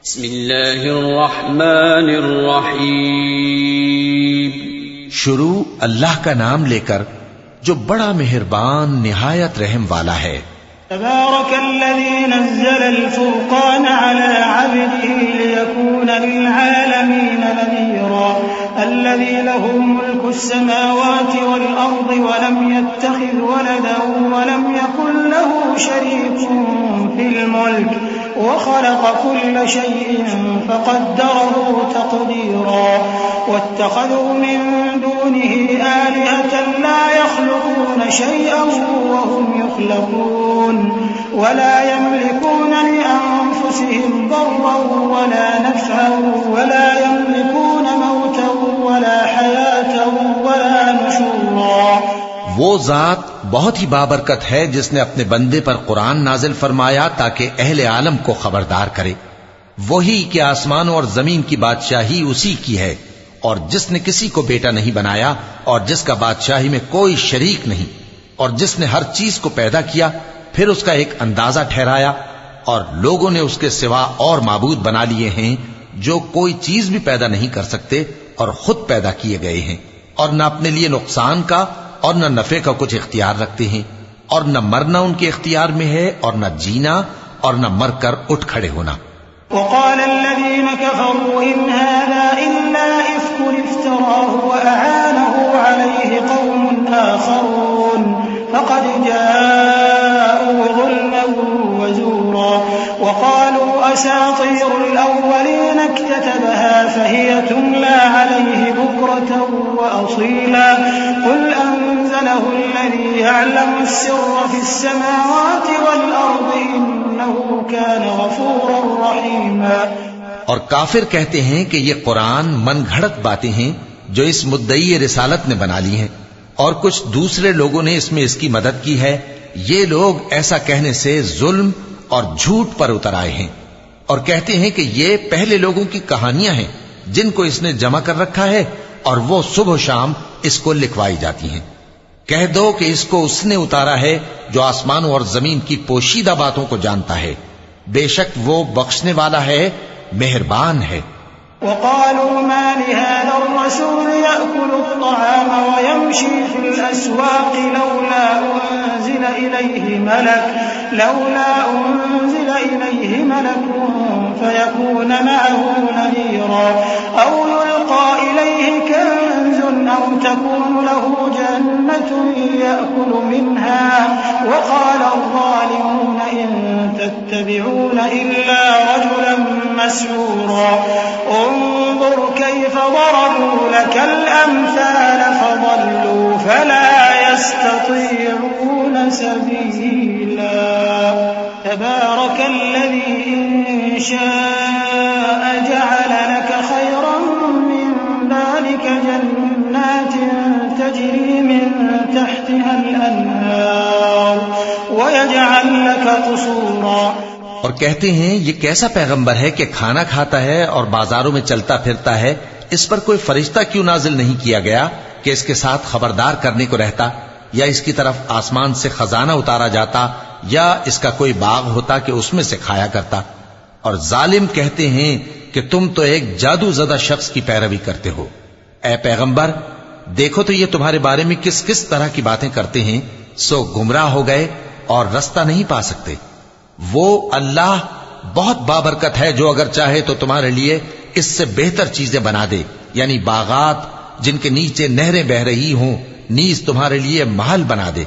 بسم اللہ الرحمن الرحیم. شروع اللہ کا نام لے کر جو بڑا مہربان نہایت رحم والا ہے. تبارك الذي نزل الفرقان على عبده ليكون للعالمين نذيرا الذي له ملك السماوات والأرض ولم يتخذ ولدا ولم يكن له شريك في الملك وخلق كل شيء فقدره تقديرا واتخذوا من دونه آلهة لا يخلقون شيئا وهم يخلقون ولا يملكون لأنفسهم ضرا ولا نفعا ولا يملكون موتا ولا حياة ولا نشورا. وہ ذات بہت ہی بابرکت ہے جس نے اپنے بندے پر قرآن نازل فرمایا تاکہ اہل عالم کو خبردار کرے. وہی کہ آسمانوں اور زمین کی بادشاہی اسی کی ہے اور جس نے کسی کو بیٹا نہیں بنایا اور جس کا بادشاہی میں کوئی شریک نہیں اور جس نے ہر چیز کو پیدا کیا پھر اس کا ایک اندازہ ٹھہرایا اور لوگوں نے اس کے سوا اور معبود بنا لیے ہیں جو کوئی چیز بھی پیدا نہیں کر سکتے اور خود پیدا کیے گئے ہیں اور نہ اپنے لیے نقصان کا اور نہ نفع کا کچھ اختیار رکھتے ہیں اور نہ مرنا ان کے اختیار میں ہے اور نہ جینا اور نہ مر کر اٹھ کھڑے ہونا. وقال الذين كفروا إن هذا إلا إفك افتراه وأعانه عليه قوم آخرون فقد جاءوا ظلما وزورا وقالوا أساطير الأولين اكتتبها فهي تملى عليه بكرة وأصيلا قل أنزله الذي يعلم السر في السماوات والأرض إنه كان غفورا رحيما. اور کافر کہتے ہیں کہ یہ قرآن من گھڑت باتیں ہیں جو اس مدعی رسالت نے بنا لی ہیں اور کچھ دوسرے لوگوں نے اس میں اس کی مدد کی ہے. یہ لوگ ایسا کہنے سے ظلم اور جھوٹ پر اتر آئے ہیں اور کہتے ہیں کہ یہ پہلے لوگوں کی کہانیاں ہیں جن کو اس نے جمع کر رکھا ہے اور وہ صبح و شام اس کو لکھوائی جاتی ہیں. کہہ دو کہ اس کو اس نے اتارا ہے جو آسمانوں اور زمین کی پوشیدہ باتوں کو جانتا ہے. بے شک وہ بخشنے والا ہے مہربان ہے. وقالوا ما لهذا الرسول يأكل الطعام ويمشي في الأسواق لولا أنزل إليه ملك فيكون معه نذيرا أو يلقى إليه كنز أو تكون له جنة يأكل منها وقال الظالمون إن تتبعون إلا رجلا مسحورا انظر كيف ضربوا لك الأمثال فضلوا فلا يستطيعون سبيلا. تبارك الذي إن شاء جعل لك خيرا من ذلك جنات تجري من تحتها الأنهار ويجعل لك قصورا. اور کہتے ہیں یہ کیسا پیغمبر ہے کہ کھانا کھاتا ہے اور بازاروں میں چلتا پھرتا ہے, اس پر کوئی فرشتہ کیوں نازل نہیں کیا گیا کہ اس کے ساتھ خبردار کرنے کو رہتا, یا اس کی طرف آسمان سے خزانہ اتارا جاتا, یا اس کا کوئی باغ ہوتا کہ اس میں سے کھایا کرتا. اور ظالم کہتے ہیں کہ تم تو ایک جادو زدہ شخص کی پیروی کرتے ہو. اے پیغمبر دیکھو تو یہ تمہارے بارے میں کس کس طرح کی باتیں کرتے ہیں, سو گمراہ ہو گئے اور رستہ نہیں پا سکتے. وہ اللہ بہت بابرکت ہے جو اگر چاہے تو تمہارے لیے اس سے بہتر چیزیں بنا دے, یعنی باغات جن کے نیچے نہریں بہ رہی ہوں, نیز تمہارے لیے محل بنا دے.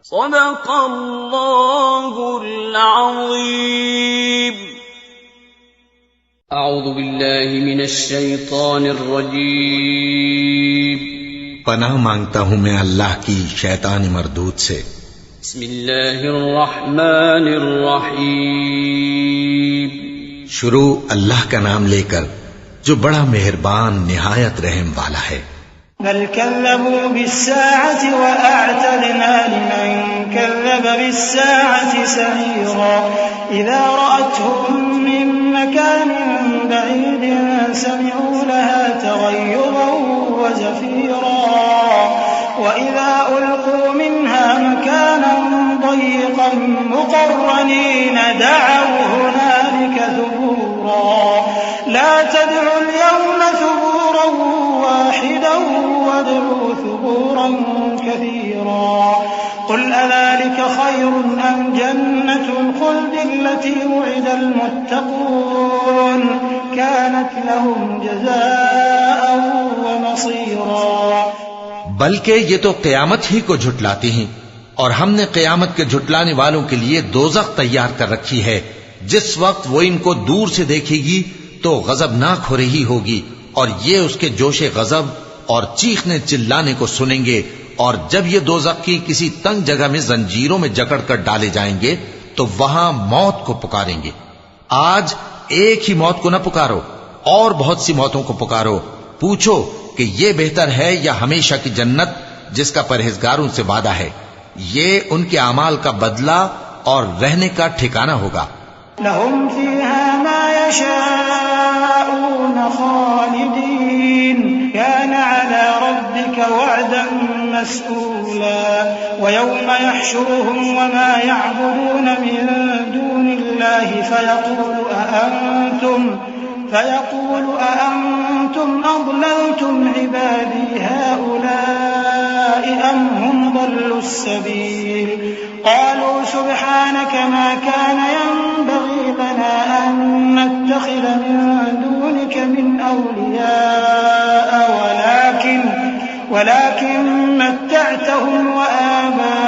صدق اللہ العظیم. اعوذ باللہ من الشیطان الرجیم. پناہ مانگتا ہوں میں اللہ کی شیطان مردود سے. بسم اللہ الرحمن الرحیم. شروع اللہ کا نام لے کر جو بڑا مہربان نہایت رحم والا ہے. بل كذبوا بالساعة وأعتدنا لمن كذب بالساعة سعيرا إذا رأتهم من مكان بعيد سمعوا لها تغيظا وزفيرا وإذا ألقوا منها مكانا ضيقا مقرنين دعوا هنالك ثبورا لا تدعوا اليوم ثبورا واحدا وادعوا ثبورا كثيرا قل أذلك خير أم جنة الخلد التي وعد المتقون كانت لهم جزاء ومصيرا بلکہ یہ تو قیامت ہی کو جھٹلاتے ہیں، اور ہم نے قیامت کے جھٹلانے والوں کے لیے دوزخ تیار کر رکھی ہے، جس وقت وہ ان کو دور سے دیکھے گی تو غضبناک ہو رہی ہوگی، اور یہ اس کے جوش غضب اور چیخنے چلانے کو سنیں گے، اور جب یہ دوزخ کی کسی تنگ جگہ میں زنجیروں میں جکڑ کر ڈالے جائیں گے تو وہاں موت کو پکاریں گے۔ آج ایک ہی موت کو نہ پکارو، اور بہت سی موتوں کو پکارو، پوچھو کہ یہ بہتر ہے یا ہمیشہ کی جنت جس کا پرہیزگاروں سے وعدہ ہے، یہ ان کے اعمال کا بدلہ اور رہنے کا ٹھکانہ ہوگا۔ لهم فيها ما يشاءون خالدين كان على ربك وعدا مسئولا ويوم يحشرهم وما يعبدون من دون الله فيقول أأنتم أضللتم عبادي هؤلاء أم هم ضلوا السبيل قالوا سبحانك ما كان ينبغي لنا أن نتخذ من دونك من أولياء ولكن متعتهم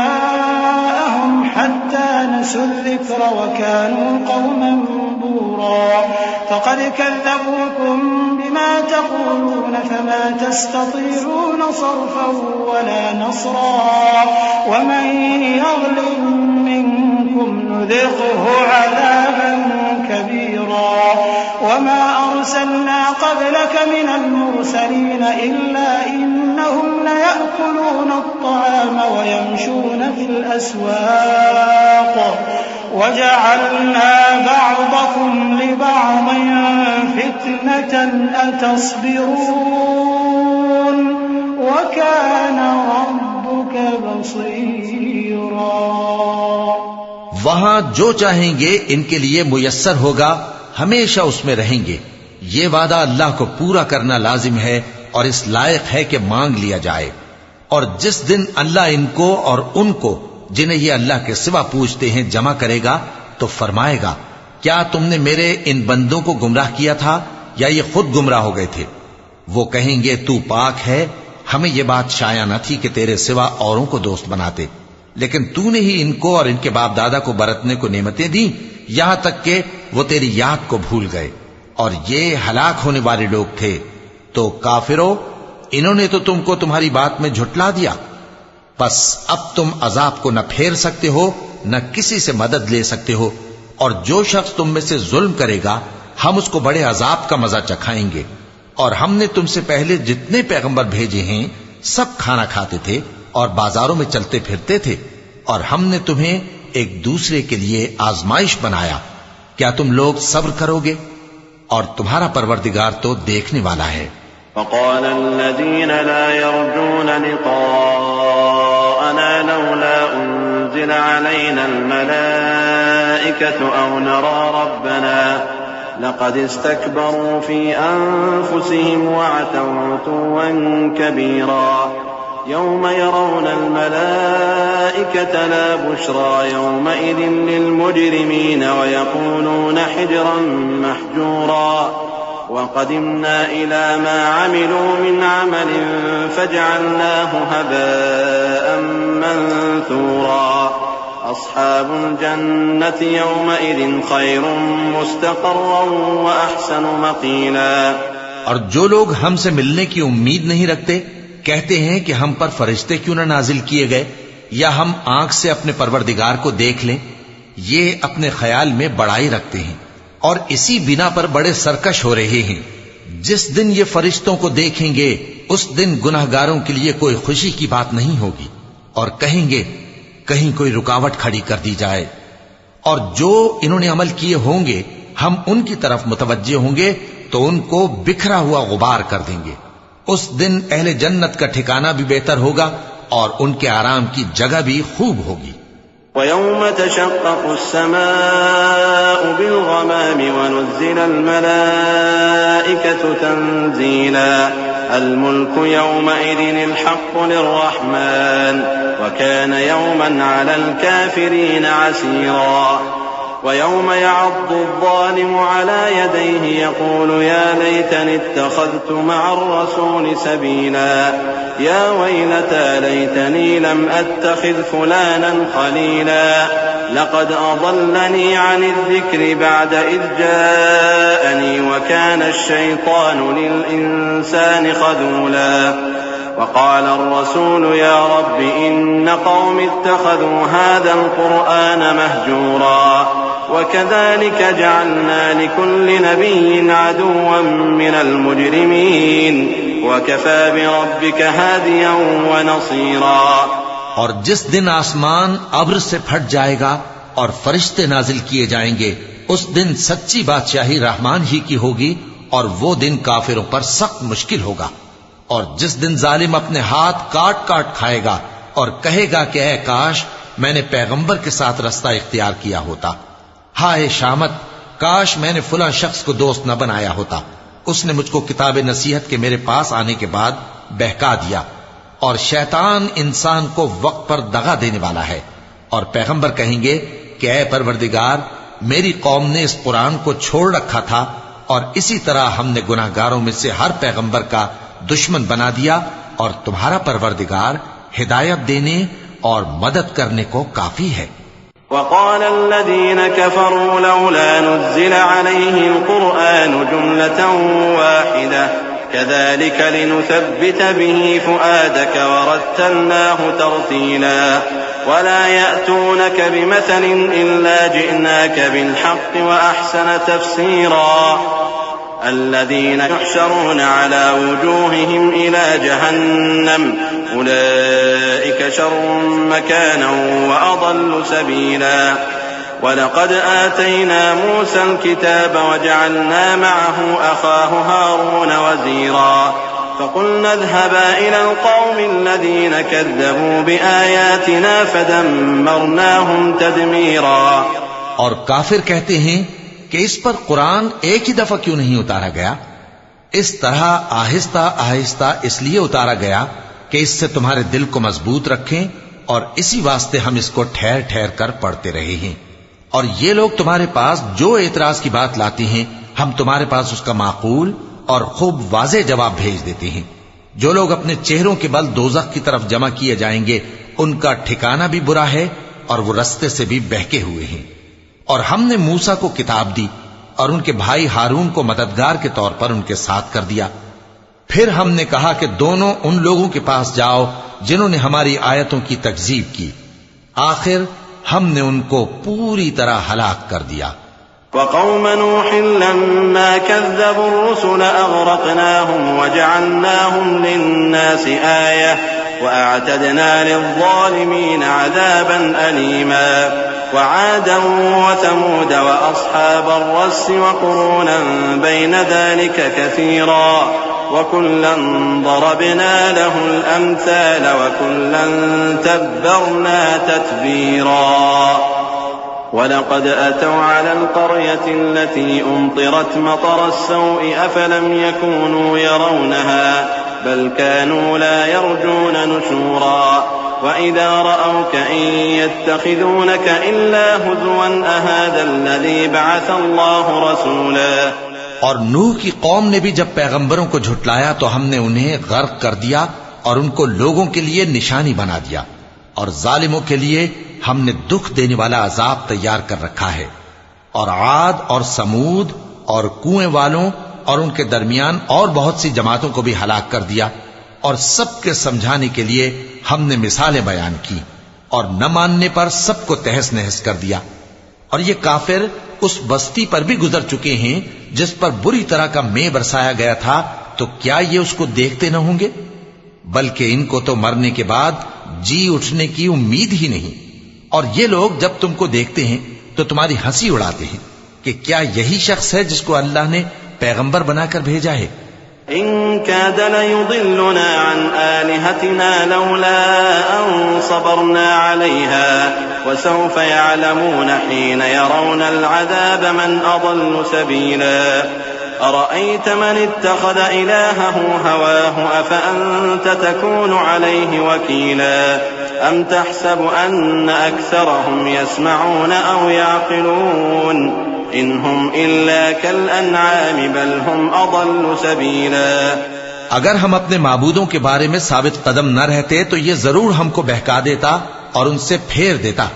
وآباءهم حتى نسوا الذكر وكانوا قوما بورا فقد كذبوكم بما تقولون فما تستطيعون صرفا ولا نصرا ومن يظلم منكم نذقه عذابا كبيرا وما أرسلنا قبلك من المرسلين إلا إنهم ليأكلون الطعام ويمشون في الأسواق وجعلنا بعضكم لبعض فتنة أتصبرون وكان ربك بصيرا۔ وہاں جو چاہیں گے ان کے لیے میسر ہوگا، ہمیشہ اس میں رہیں گے۔ یہ وعدہ اللہ کو پورا کرنا لازم ہے اور اس لائق ہے کہ مانگ لیا جائے۔ اور جس دن اللہ ان کو اور ان کو جنہیں یہ اللہ کے سوا پوجتے ہیں جمع کرے گا تو فرمائے گا، کیا تم نے میرے ان بندوں کو گمراہ کیا تھا یا یہ خود گمراہ ہو گئے تھے؟ وہ کہیں گے تو پاک ہے، ہمیں یہ بات شایع نہ تھی کہ تیرے سوا اوروں کو دوست بناتے، لیکن تو نے ہی ان کو اور ان کے باپ دادا کو برتنے کو نعمتیں دیں، یہاں تک کہ وہ تیری یاد کو بھول گئے، اور یہ ہلاک ہونے والے لوگ تھے۔ تو کافرو، انہوں نے تو تم کو تمہاری بات میں جھٹلا دیا، بس اب تم عذاب کو نہ پھیر سکتے ہو نہ کسی سے مدد لے سکتے ہو، اور جو شخص تم میں سے ظلم کرے گا ہم اس کو بڑے عذاب کا مزہ چکھائیں گے۔ اور ہم نے تم سے پہلے جتنے پیغمبر بھیجے ہیں سب کھانا کھاتے تھے اور بازاروں میں چلتے پھرتے تھے، اور ہم نے تمہیں ایک دوسرے کے لیے آزمائش بنایا، کیا تم لوگ صبر کرو گے؟ اور تمہارا پروردگار تو دیکھنے والا ہے۔ وقال الذين لا يرجون لقاءنا لولا أنزل علينا الملائكة أو نرى ربنا لقد استكبروا في أنفسهم وعتوا عتوا كبيرا يوم يرون الملائكة لا بشرى يومئذ للمجرمين ويقولون حجرا محجورا وقدمنا إلى ما عملوا من عمل فجعلناه هباء منثورا أصحاب الجنة يومئذ خير مستقرا وأحسن مقيلا۔ اور جو لوگ ہم سے ملنے کی امید نہیں رکھتے کہتے ہیں کہ ہم پر فرشتے کیوں نہ نازل کیے گئے یا ہم آنکھ سے اپنے پروردگار کو دیکھ لیں، یہ اپنے خیال میں بڑائی رکھتے ہیں اور اسی بنا پر بڑے سرکش ہو رہے ہیں۔ جس دن یہ فرشتوں کو دیکھیں گے اس دن گناہگاروں کے لیے کوئی خوشی کی بات نہیں ہوگی، اور کہیں گے کہیں کوئی رکاوٹ کھڑی کر دی جائے، اور جو انہوں نے عمل کیے ہوں گے ہم ان کی طرف متوجہ ہوں گے تو ان کو بکھرا ہوا غبار کر دیں گے۔ اس دن اہل جنت کا ٹھکانہ بھی بہتر ہوگا اور ان کے آرام کی جگہ بھی خوب ہوگی۔ ويوم تشقق السماء بالغمام ونزل الملائكة تنزيلا الملك يومئذ الحق للرحمن وكان يوما على الكافرين عسيرا ويوم يعض الظالم على يديه يقول يا ليتني اتخذت مع الرسول سبيلا يا ويلتى ليتني لم أتخذ فلانا خليلا لقد أضلني عن الذكر بعد إذ جاءني وكان الشيطان للإنسان خذولا وقال الرسول يا رب إن قوم اتخذوا هذا القرآن مهجورا وكذلك جعلنا لكل نبي عدوا من المجرمين وكفى بربك هاديا ونصيرا. اور جس دن آسمان ابر سے پھٹ جائے گا اور فرشتے نازل کیے جائیں گے اس دن سچی بادشاہی رحمان ہی کی ہوگی اور وہ دن کافروں پر سخت مشکل ہوگا. اور جس دن ظالم اپنے ہاتھ کاٹ کاٹ کھائے گا اور کہے گا کہ اے کاش میں نے پیغمبر کے ساتھ رستہ اختیار کیا ہوتا، ہائے شامت کاش میں نے فلاں شخص کو دوست نہ بنایا ہوتا، اس نے مجھ کو کتاب نصیحت کے میرے پاس آنے کے بعد بہکا دیا. اور شیطان انسان کو وقت پر دغا دینے والا ہے. اور پیغمبر کہیں گے کہ اے پروردگار میری قوم نے اس قرآن کو چھوڑ رکھا تھا اور اسی طرح ہم نے گناہگاروں میں سے ہر پیغمبر کا دشمن بنا دیا اور تمہارا پروردگار ہدایت دینے اور مدد کرنے کو کافی ہے. وقال الذين كفروا لولا نزل عليه القرآن جملة واحدة كذلك لنثبت به فؤادك ورتلناه ترتيلا ولا يأتونك بمثل إلا جئناك بالحق وأحسن تفسيرا الذين يحشرون على وجوههم إلى جهنم أولئك شر مكانا وأضل سبيلا. ولقد آتينا موسى الكتاب وجعلنا معه أخاه هارون وزيرا فقلنا اذهبا إلى القوم الذين كذبوا بآياتنا فدمرناهم تدميرا. اور کافر کہتے ہیں کہ اس پر قرآن ایک ہی دفعہ کیوں نہیں اتارا گیا؟ اس طرح آہستہ آہستہ اس لیے اتارا گیا کہ اس سے تمہارے دل کو مضبوط رکھیں اور اسی واسطے ہم اس کو ٹھہر ٹھہر کر پڑھتے رہے ہیں. اور یہ لوگ تمہارے پاس جو اعتراض کی بات لاتے ہیں ہم تمہارے پاس اس کا معقول اور خوب واضح جواب بھیج دیتے ہیں. جو لوگ اپنے چہروں کے بل دوزخ کی طرف جمع کیے جائیں گے ان کا ٹھکانہ بھی برا ہے اور وہ رستے سے بھی بہکے ہوئے ہیں. اور ہم نے موسیٰ کو کتاب دی اور ان کے بھائی ہارون کو مددگار کے طور پر ان کے ساتھ کر دیا. پھر ہم نے کہا کہ دونوں ان لوگوں کے پاس جاؤ جنہوں نے ہماری آیتوں کی تکذیب کی. آخر ہم نے ان کو پوری طرح ہلاک کر دیا. وقوم نوح لما كذبوا الرسل أغرقناهم وجعلناهم للناس آية وأعتدنا للظالمين عذابا أليما. وعادا وثمود وأصحاب الرس وقرونا بين ذلك كثيرا وكلا ضربنا له الأمثال وكلا تبرنا تتبيرا. ولقد أتوا على القرية التي أمطرت مطر السوء أفلم يكونوا يرونها بل كانوا لا يرجون نشورا. وإذا رأوك إن يتخذونك إلا هزوا أهذا الذي بعث الله رسولا. اور نوح کی قوم نے بھی جب پیغمبروں کو جھٹلایا تو ہم نے انہیں غرق کر دیا اور ان کو لوگوں کے لیے نشانی بنا دیا. اور ظالموں کے لیے ہم نے دکھ دینے والا عذاب تیار کر رکھا ہے. اور عاد اور سمود اور کنویں والوں اور ان کے درمیان اور بہت سی جماعتوں کو بھی ہلاک کر دیا. اور سب کے سمجھانے کے لیے ہم نے مثالیں بیان کی اور نہ ماننے پر سب کو تہس نہس کر دیا. اور یہ کافر اس بستی پر بھی گزر چکے ہیں جس پر بری طرح کا مے برسایا گیا تھا، تو کیا یہ اس کو دیکھتے نہ ہوں گے؟ بلکہ ان کو تو مرنے کے بعد جی اٹھنے کی امید ہی نہیں. اور یہ لوگ جب تم کو دیکھتے ہیں تو تمہاری ہنسی اڑاتے ہیں کہ کیا یہی شخص ہے جس کو اللہ نے پیغمبر بنا کر بھیجا ہے؟ إن كاد ليضلنا عن آلهتنا لولا أن صبرنا عليها وسوف يعلمون حين يرون العذاب من أضل سبيلا أرأيت من اتخذ إلهه هواه أفأنت تكون عليه وكيلا أم تحسب أن أكثرهم يسمعون أو يعقلون إن هم إلا كالأنعام بل هم أضل سبيلا. اگر ہم اپنے معبودوں کے بارے میں ثابت قدم نہ رہتے تو یہ ضرور ہم کو بہکا دیتا اور ان سے پھیر دیتا،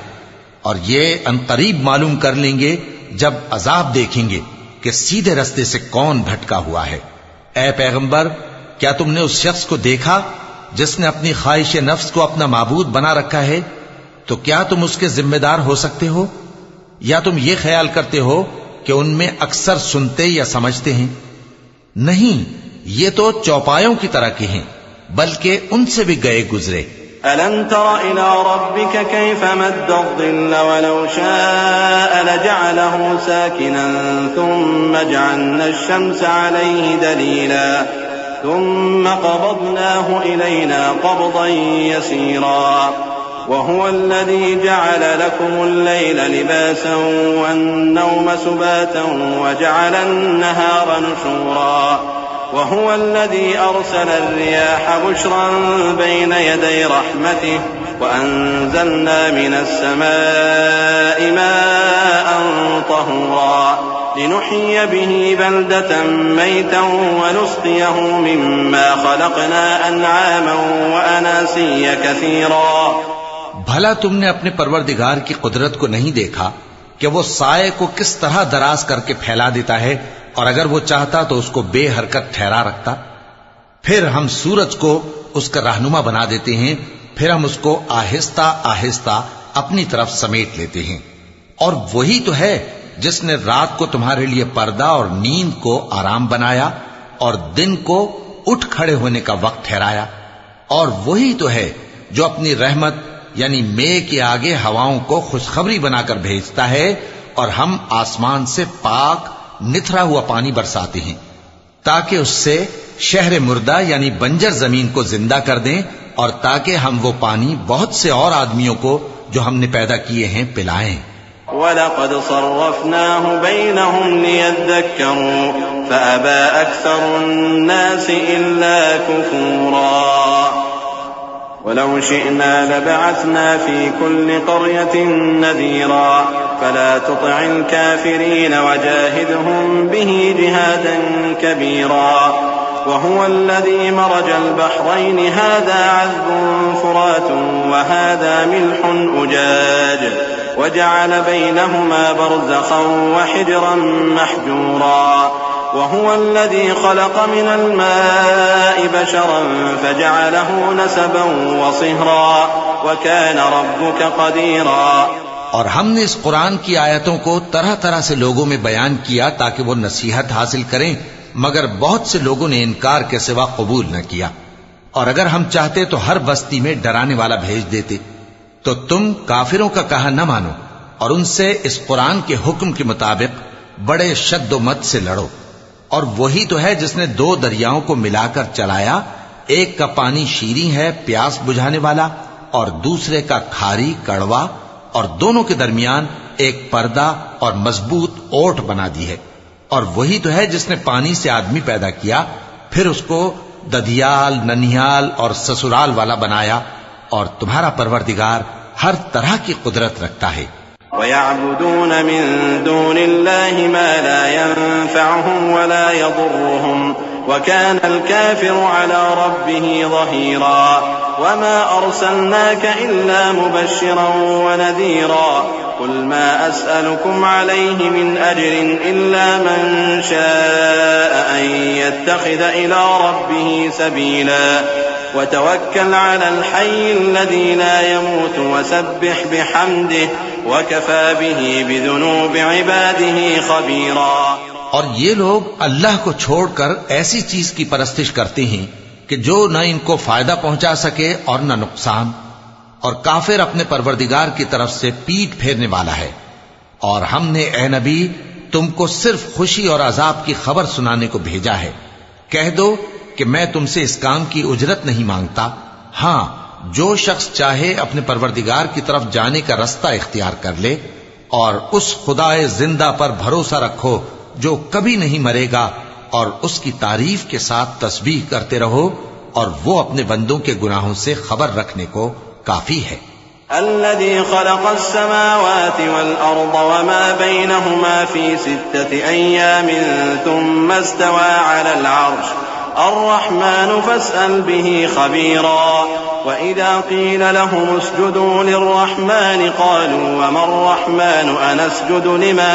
اور یہ انقریب معلوم کر لیں گے جب عذاب دیکھیں گے کہ سیدھے رستے سے کون بھٹکا ہوا ہے. اے پیغمبر، کیا تم نے اس شخص کو دیکھا جس نے اپنی خواہش نفس کو اپنا معبود بنا رکھا ہے؟ تو کیا تم اس کے ذمہ دار ہو سکتے ہو؟ یا تم یہ خیال کرتے ہو کہ ان میں اکثر سنتے یا سمجھتے ہیں؟ نہیں، یہ تو چوپایوں کی طرح کے ہیں، بلکہ ان سے بھی گئے گزرے. ألم تر إلى ربك كيف مد الظل ولو شاء لجعله ساكنا ثم جعلنا الشمس عليه دليلا ثم قبضناه إلينا قبضا يسيرا وهو الذي جعل لكم الليل لباسا والنوم سباتا وجعل النهار نشورا وهو الذي أرسل الرياح بشرا بين يدي رحمته وأنزلنا من السماء ماء طهورا لنحيي به بلدة ميتا ونسقيه مما خلقنا أنعاما وأناسيا كثيرا. بھلا تم نے اپنے پروردگار کی قدرت کو نہیں دیکھا کہ وہ سائے کو کس طرح دراز کر کے پھیلا دیتا ہے، اور اگر وہ چاہتا تو اس کو بے حرکت ٹھہرا رکھتا؟ پھر ہم سورج کو اس کا رہنما بنا دیتے ہیں، پھر ہم اس کو آہستہ آہستہ اپنی طرف سمیٹ لیتے ہیں. اور وہی تو ہے جس نے رات کو تمہارے لیے پردہ اور نیند کو آرام بنایا اور دن کو اٹھ کھڑے ہونے کا وقت ٹھہرایا. اور وہی تو ہے جو اپنی رحمت یعنی مے کے آگے ہواؤں کو خوشخبری بنا کر بھیجتا ہے، اور ہم آسمان سے پاک نتھرا ہوا پانی برساتے ہیں تاکہ اس سے شہر مردہ یعنی بنجر زمین کو زندہ کر دیں، اور تاکہ ہم وہ پانی بہت سے اور آدمیوں کو جو ہم نے پیدا کیے ہیں پلائیں. وَلَقَدْ صَرَّفْنَاهُ بَيْنَهُمْ لِيَذَّكَّرُوا فَأَبَى أَكْثَرُ النَّاسِ إِلَّا كُفُورًا. وَلَوْ شِئْنَا لَبَعَثْنَا فِي كُلِّ قَرْيَةٍ نَذِيرًا فَلَا تُطِعِ الْكَافِرِينَ وَجَاهِدْهُمْ بِهِ جِهَادًا كَبِيرًا. وهو الذي مرج البحرين هذا عذب فرات وهذا ملح أجاج وجعل بينهما برزخا وحجرا محجورا. وهو الذي خلق من الماء بشرا فجعله نسبا وصهرا وكان ربك قديرا. اور ہم نے اس قرآن کی آیتوں کو طرح طرح سے لوگوں میں بیان کیا تاکہ وہ نصیحت حاصل کریں، مگر بہت سے لوگوں نے انکار کے سوا قبول نہ کیا. اور اگر ہم چاہتے تو ہر بستی میں ڈرانے والا بھیج دیتے. تو تم کافروں کا کہا نہ مانو اور ان سے اس قرآن کے حکم کے مطابق بڑے شد و مت سے لڑو. اور وہی تو ہے جس نے دو دریاؤں کو ملا کر چلایا، ایک کا پانی شیریں ہے پیاس بجھانے والا، اور دوسرے کا کھاری کڑوا، اور دونوں کے درمیان ایک پردہ اور مضبوط اوٹ بنا دی ہے. اور وہی تو ہے جس نے پانی سے آدمی پیدا کیا، پھر اس کو ددھیال، ننھیال اور سسرال والا بنایا، اور تمہارا پروردگار ہر طرح کی قدرت رکھتا ہے. وَيَعْبُدُونَ مِن دُونِ اللَّهِ مَا لَا يَنفَعُهُمْ وَلَا يَضُرُّهُمْ وَكَانَ الْكَافِرُ عَلَى رَبِّهِ ظَهِيرًا. وَمَا أَرْسَلْنَاكَ إِلَّا مُبَشِّرًا وَنَذِيرًا. قُلْ مَا أَسْأَلُكُمْ عَلَيْهِ مِنْ أَجْرٍ إِلَّا مَنْ شَاءَ أَنْ يَتَّخِذَ إِلَى رَبِّهِ سَبِيلًا. وَتَوَكَّلْ عَلَى الْحَيِّ الَّذِي لَا يَمُوتُ وَسَبِّحْ بِحَمْدِهِ وَكَفَى بِهِ بِذُنُوبِ عِبَادِهِ خَبِيرًا. اور یہ لوگ اللہ کو چھوڑ کر ایسی چیز کی پرستش کرتے ہیں کہ جو نہ ان کو فائدہ پہنچا سکے اور نہ نقصان، اور کافر اپنے پروردگار کی طرف سے پیٹ پھیرنے والا ہے. اور ہم نے اے نبی تم کو صرف خوشی اور عذاب کی خبر سنانے کو بھیجا ہے. کہہ دو کہ میں تم سے اس کام کی اجرت نہیں مانگتا، ہاں جو شخص چاہے اپنے پروردگار کی طرف جانے کا رستہ اختیار کر لے، اور اس خدائے زندہ پر بھروسہ رکھو جو کبھی نہیں مرے گا، اور اس کی تعریف کے ساتھ تسبیح کرتے رہو، اور وہ اپنے بندوں کے گناہوں سے خبر رکھنے کو کافی ہے۔ الذي خلق السماوات والأرض وما بينهما في 6 أيام ثم استوى على العرش الرحمن فاسأل به خبيرا وإذا قيل لهم اسجدوا للرحمن قالوا وما الرحمن أنسجد لما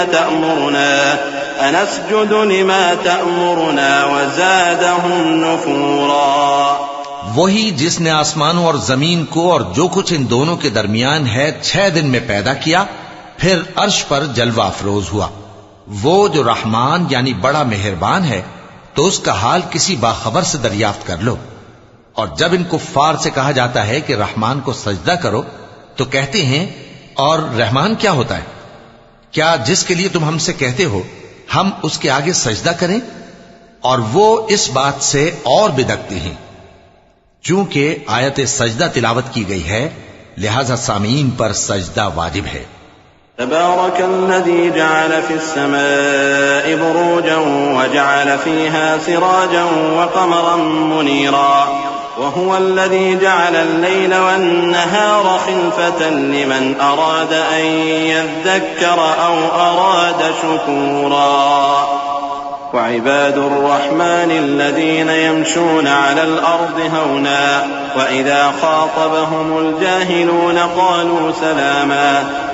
تأمرنا وزادهم نفورا۔ وہی جس نے آسمانوں اور زمین کو اور جو کچھ ان دونوں کے درمیان ہے 6 دن میں پیدا کیا، پھر عرش پر جلوہ افروز ہوا۔ وہ جو رحمان یعنی بڑا مہربان ہے، تو اس کا حال کسی باخبر سے دریافت کر لو۔ اور جب ان کفار سے کہا جاتا ہے کہ رحمان کو سجدہ کرو تو کہتے ہیں اور رحمان کیا ہوتا ہے؟ کیا جس کے لیے تم ہم سے کہتے ہو ہم اس کے آگے سجدہ کریں؟ اور وہ اس بات سے اور بدکتے ہیں۔ چونکہ آیت سجدہ تلاوت کی گئی ہے، لہذا سامعین پر سجدہ واجب ہے۔ تبارك الذي جعل في السماء بروجا وجعل فيها سراجا وقمرا منيرا وهو الذي جعل الليل والنهار خلفة لمن أراد أن يذكر أو أراد شكورا وعباد الرحمن الذين يمشون على الأرض هونا وإذا خاطبهم الجاهلون قالوا سلاما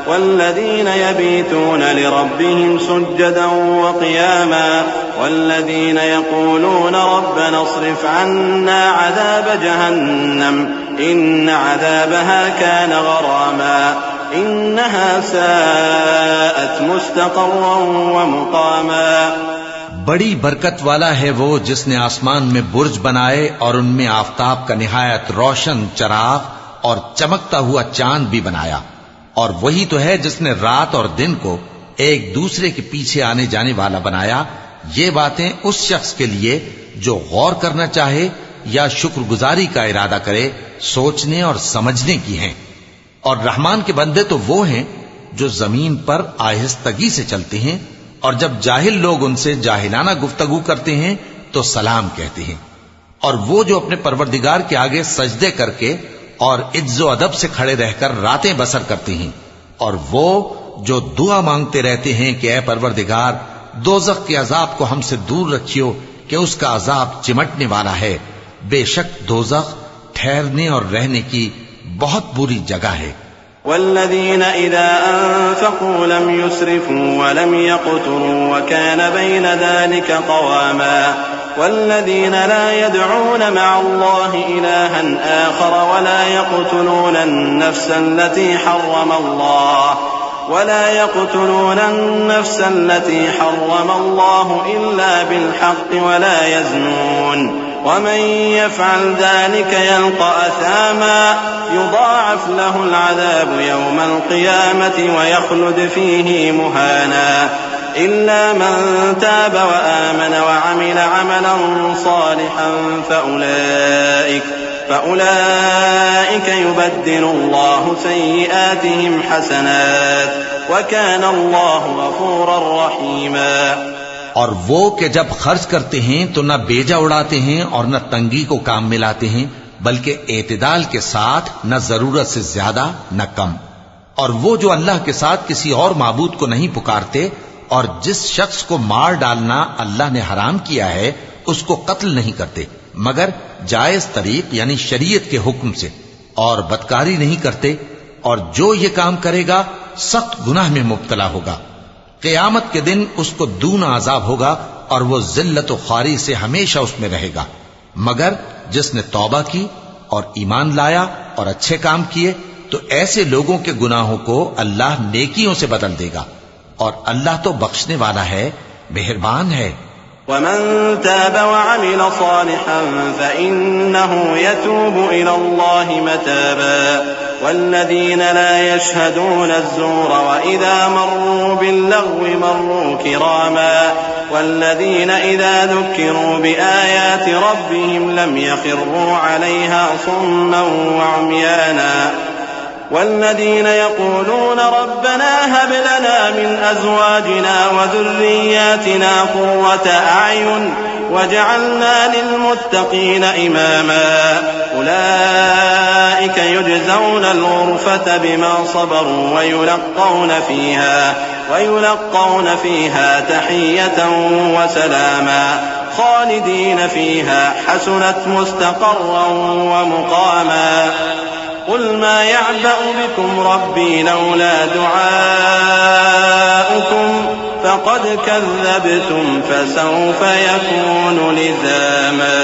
والذين يبيتون لربهم سجدا وقياما والذين يقولون ربنا اصرف عنا عذاب جهنم إن عذابها كان غراما إنها ساءت مستقرا ومقاما۔ بڑی برکت والا ہے وہ جس نے آسمان میں برج بنائے اور ان میں آفتاب کا نہایت روشن چراغ اور چمکتا ہوا چاند بھی بنایا، اور وہی تو ہے جس نے رات اور دن کو ایک دوسرے کے پیچھے آنے جانے والا بنایا۔ یہ باتیں اس شخص کے لیے جو غور کرنا چاہے یا شکر گزاری کا ارادہ کرے سوچنے اور سمجھنے کی ہیں۔ اور رحمان کے بندے تو وہ ہیں جو زمین پر آہستگی سے چلتے ہیں، اور جب جاہل لوگ ان سے جاہلانہ گفتگو کرتے ہیں تو سلام کہتے ہیں۔ اور وہ جو اپنے پروردگار کے آگے سجدے کر کے اور عز و ادب سے کھڑے رہ کر راتیں بسر کرتے ہیں، اور وہ جو دعا مانگتے رہتے ہیں کہ اے پروردگار دوزخ کے عذاب کو ہم سے دور رکھیو کہ اس کا عذاب چمٹنے والا ہے، بے شک دوزخ ٹھہرنے اور رہنے کی بہت بری جگہ ہے۔ والذين إذا أنفقوا لم يسرفوا ولم يقتروا وكان بين ذلك قواما والذين لا يدعون مع الله إلها آخر ولا يقتلون النفس التي حرم الله إلا بالحق ولا يزنون ومن يفعل ذلك يلقى أثاما يضاعف له العذاب يوم القيامة ويخلد فيه مهانا إلا من تاب وآمن وعمل عملا صالحا فأولئك يبدل الله سيئاتهم حسنات وكان الله غفورا رحيما۔ اور وہ کہ جب خرچ کرتے ہیں تو نہ بیجا اڑاتے ہیں اور نہ تنگی کو کام میں لاتے ہیں، بلکہ اعتدال کے ساتھ نہ ضرورت سے زیادہ نہ کم۔ اور وہ جو اللہ کے ساتھ کسی اور معبود کو نہیں پکارتے، اور جس شخص کو مار ڈالنا اللہ نے حرام کیا ہے اس کو قتل نہیں کرتے مگر جائز طریق یعنی شریعت کے حکم سے، اور بدکاری نہیں کرتے، اور جو یہ کام کرے گا سخت گناہ میں مبتلا ہوگا۔ قیامت کے دن اس کو دونا عذاب ہوگا اور وہ ذلت و خواری سے ہمیشہ اس میں رہے گا، مگر جس نے توبہ کی اور ایمان لایا اور اچھے کام کیے تو ایسے لوگوں کے گناہوں کو اللہ نیکیوں سے بدل دے گا، اور اللہ تو بخشنے والا ہے، مہربان ہے۔ ومن تاب وعمل صالحا فإنه يتوب إلى الله متابا والذين لا يشهدون الزور وإذا مروا باللغو مروا كراما والذين إذا ذكروا بآيات ربهم لم يخروا عليها صما وعميانا والذين يقولون ربنا هب لنا من أزواجنا وذرياتنا قرة أعين وجعلنا للمتقين إماما أولئك يجزون الغرفة بما صبروا ويلقون فيها تحية وسلاما خالدين فيها حسنت مستقرا ومقاما قل ما يعبأ بكم ربي لولا دعاؤكم فقد كذبتم فسوف يكون لزاما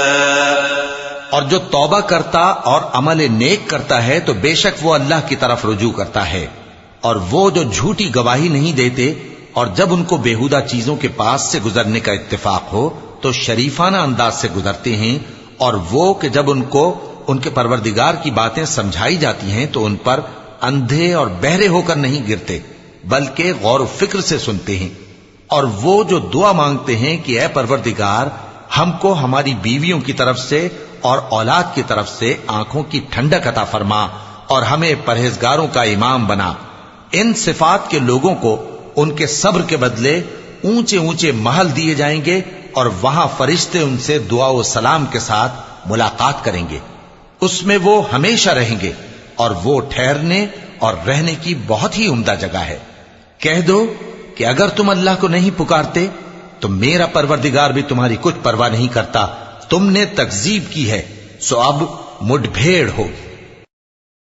اور جو توبہ کرتا اور عمل نیک کرتا ہے تو بے شک وہ اللہ کی طرف رجوع کرتا ہے، اور وہ جو جھوٹی گواہی نہیں دیتے اور جب ان کو بیہودہ چیزوں کے پاس سے گزرنے کا اتفاق ہو تو شریفانہ انداز سے گزرتے ہیں، اور وہ کہ جب ان کو ان کے پروردگار کی باتیں سمجھائی جاتی ہیں تو ان پر اندھے اور بہرے ہو کر نہیں گرتے بلکہ غور و فکر سے سنتے ہیں، اور وہ جو دعا مانگتے ہیں کہ اے پروردگار ہم کو ہماری بیویوں کی طرف سے اور اولاد کی طرف سے آنکھوں کی ٹھنڈک عطا فرما اور ہمیں پرہیزگاروں کا امام بنا، ان صفات کے لوگوں کو ان کے صبر کے بدلے اونچے اونچے محل دیے جائیں گے، اور وہاں فرشتے ان سے دعا و سلام کے ساتھ ملاقات کریں گے، اس میں وہ ہمیشہ رہیں گے، اور وہ ٹھہرنے اور رہنے کی بہت ہی عمدہ جگہ ہے۔ کہہ دو کہ اگر تم اللہ کو نہیں پکارتے تو میرا پروردگار بھی تمہاری کچھ پرواہ نہیں کرتا، تم نے تکذیب کی ہے سو اب مڈ بھیڑ ہوگی۔